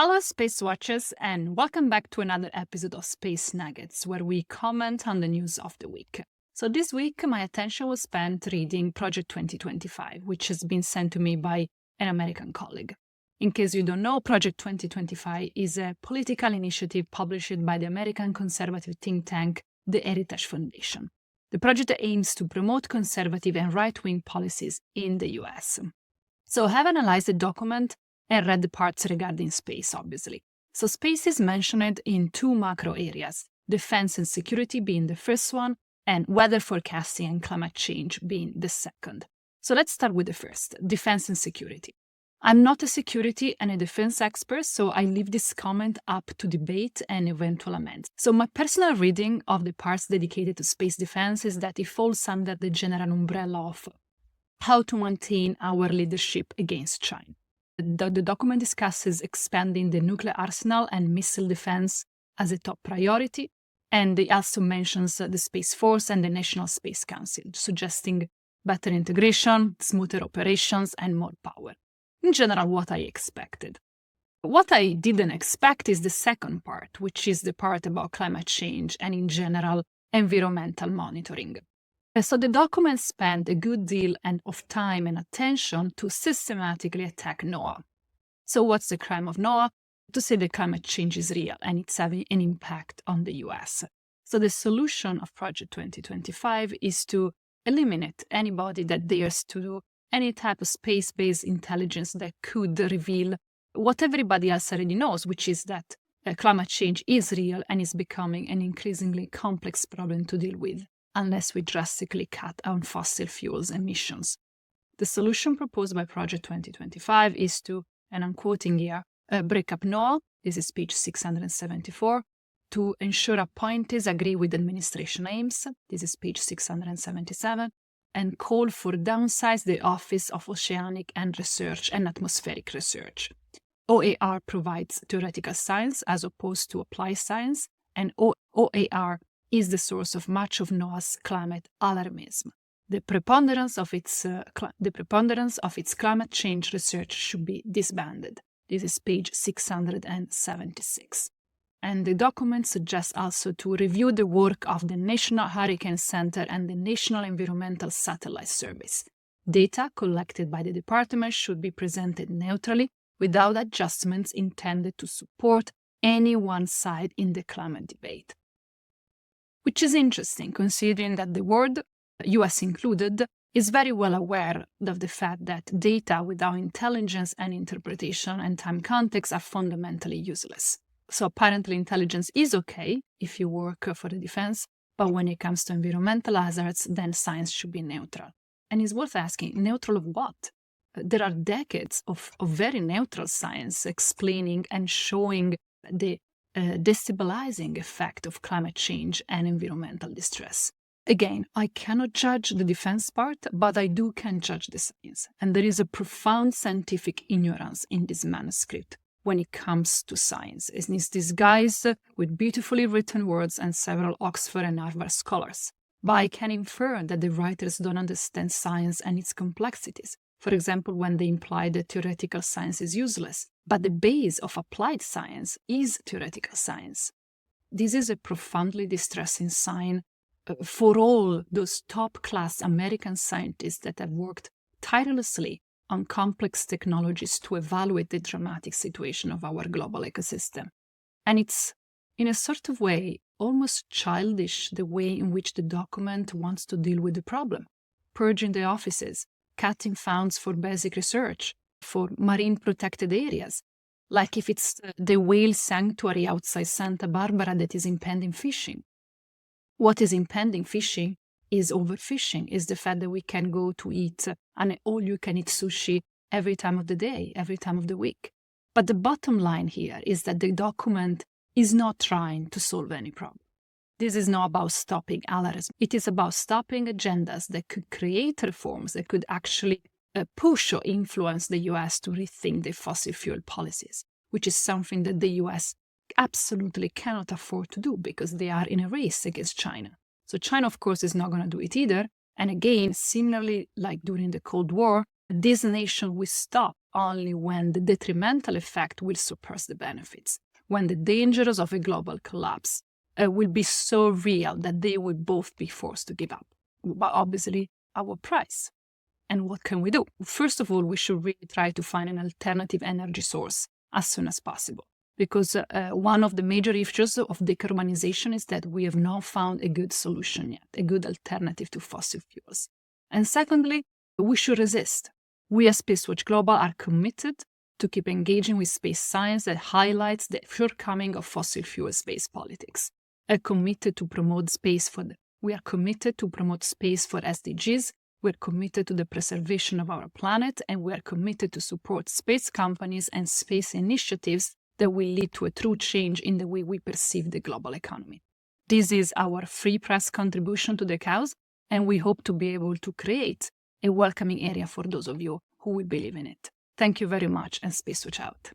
Hello, Space Watchers, and welcome back to another episode of Space Nuggets, where we comment on the news of the week. So this week, my attention was spent reading Project 2025, which has been sent to me by an American colleague. In case you don't know, Project 2025 is a political initiative published by the American conservative think tank, the Heritage Foundation. The project aims to promote conservative and right-wing policies in the US. So I have analyzed the document and read the parts regarding space, obviously. So space is mentioned in two macro areas, defense and security being the first one, and weather forecasting and climate change being the second. So let's start with the first, defense and security. I'm not a security and a defense expert, so I leave this comment up to debate and eventual amends. So my personal reading of the parts dedicated to space defense is that it falls under the general umbrella of how to maintain our leadership against China. The document discusses expanding the nuclear arsenal and missile defense as a top priority, and it also mentions the Space Force and the National Space Council, suggesting better integration, smoother operations, and more power. In general, what I expected. What I didn't expect is the second part, which is the part about climate change and, in general, environmental monitoring. So the document spent a good deal of time and attention to systematically attack NOAA. So what's the crime of NOAA? To say that climate change is real and it's having an impact on the US. So the solution of Project 2025 is to eliminate anybody that dares to do any type of space-based intelligence that could reveal what everybody else already knows, which is that climate change is real and is becoming an increasingly complex problem to deal with, unless we drastically cut on fossil fuels emissions. The solution proposed by Project 2025 is to, and I'm quoting here, break up NOAA, this is page 674, to ensure appointees agree with administration aims, this is page 677, and call for downsize the Office of Oceanic and Research and Atmospheric Research. OAR provides theoretical science as opposed to applied science, and OAR is the source of much of NOAA's climate alarmism. The preponderance of its climate change research should be disbanded. This is page 676. And the document suggests also to review the work of the National Hurricane Center and the National Environmental Satellite Service. Data collected by the department should be presented neutrally without adjustments intended to support any one side in the climate debate. Which is interesting, considering that the world, US included, is very well aware of the fact that data without intelligence and interpretation and time context are fundamentally useless. So apparently intelligence is okay if you work for the defense, but when it comes to environmental hazards, then science should be neutral. And it's worth asking, neutral of what? There are decades of very neutral science explaining and showing the destabilizing effect of climate change and environmental distress. Again, I cannot judge the defense part, but I can judge the science. And there is a profound scientific ignorance in this manuscript when it comes to science. It is disguised with beautifully written words and several Oxford and Harvard scholars. But I can infer that the writers don't understand science and its complexities. For example, when they imply that theoretical science is useless, but the base of applied science is theoretical science. This is a profoundly distressing sign for all those top-class American scientists that have worked tirelessly on complex technologies to evaluate the dramatic situation of our global ecosystem. And it's, in a sort of way, almost childish the way in which the document wants to deal with the problem, purging the offices, cutting funds for basic research, for marine protected areas, like if it's the whale sanctuary outside Santa Barbara that is impending fishing. What is impending fishing is overfishing, is the fact that we can go to eat an all-you-can-eat sushi every time of the day, every time of the week. But the bottom line here is that the document is not trying to solve any problem. This is not about stopping alarmism. It is about stopping agendas that could create reforms that could actually push or influence the US to rethink their fossil fuel policies, which is something that the US absolutely cannot afford to do because they are in a race against China. So China, of course, is not going to do it either. And again, similarly, like during the Cold War, this nation will stop only when the detrimental effect will surpass the benefits, when the dangers of a global collapse will be so real that they will both be forced to give up. But obviously, our price. And what can we do? First of all, we should really try to find an alternative energy source as soon as possible. Because one of the major issues of decarbonization is that we have not found a good solution yet, a good alternative to fossil fuels. And secondly, we should resist. We as SpaceWatch.Global are committed to keep engaging with space science that highlights the shortcoming of fossil fuel space politics. We are committed to promote space for SDGs. We're committed to the preservation of our planet, and we are committed to support space companies and space initiatives that will lead to a true change in the way we perceive the global economy. This is our free press contribution to the cause, and we hope to be able to create a welcoming area for those of you who will believe in it. Thank you very much, and SpaceWatch out.